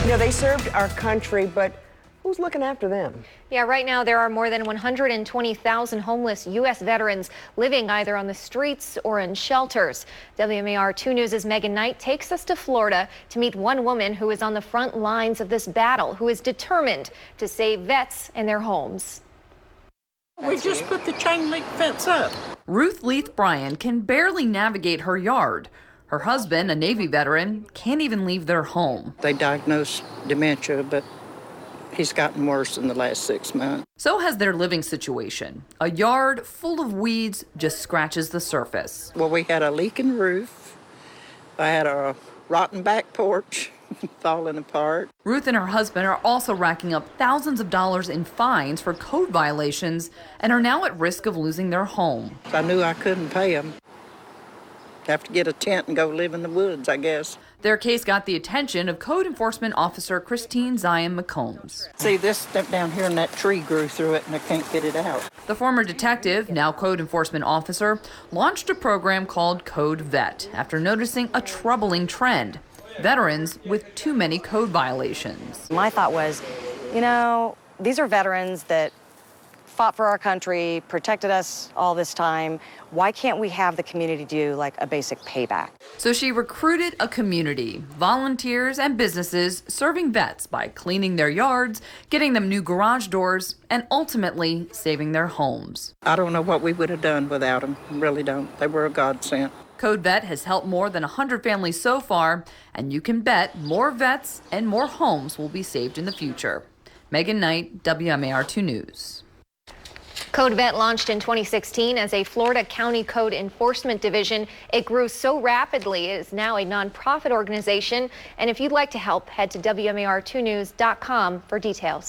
You know, they served our country, but who's looking after them? Yeah, right now there are more than 120,000 homeless U.S. veterans living either on the streets or in shelters. WMAR 2 News' Megan Knight takes us to Florida to meet one woman who is on the front lines of this battle, who is determined to save vets and their homes. We just put the chain link fence up. Ruth Leith Bryan can barely navigate her yard. Her husband, a Navy veteran, can't even leave their home. They diagnosed dementia, but he's gotten worse in the last 6 months. So has their living situation. A yard full of weeds just scratches the surface. Well, we had a leaking roof. I had a rotten back porch falling apart. Ruth and her husband are also racking up thousands of dollars in fines for code violations and are now at risk of losing their home. I knew I couldn't pay them. Have to get a tent and go live in the woods, I guess. Their case got the attention of Code Enforcement Officer Christine Zion McCombs. See, this step down here and that tree grew through it and I can't get it out. The former detective, now Code Enforcement Officer, launched a program called Code Vet after noticing a troubling trend: veterans with too many code violations. My thought was, you know, these are veterans that fought for our country, protected us all this time. Why can't we have the community do like a basic payback? So she recruited a community, volunteers and businesses serving vets by cleaning their yards, getting them new garage doors, and ultimately saving their homes. I don't know what we would have done without them. Really don't. They were a godsend. Code Vet has helped more than 100 families so far, and you can bet more vets and more homes will be saved in the future. Megan Knight, WMAR 2 News. Code Vet launched in 2016 as a Florida County Code Enforcement Division. It grew so rapidly it is now a nonprofit organization. And if you'd like to help, head to WMAR2news.com for details.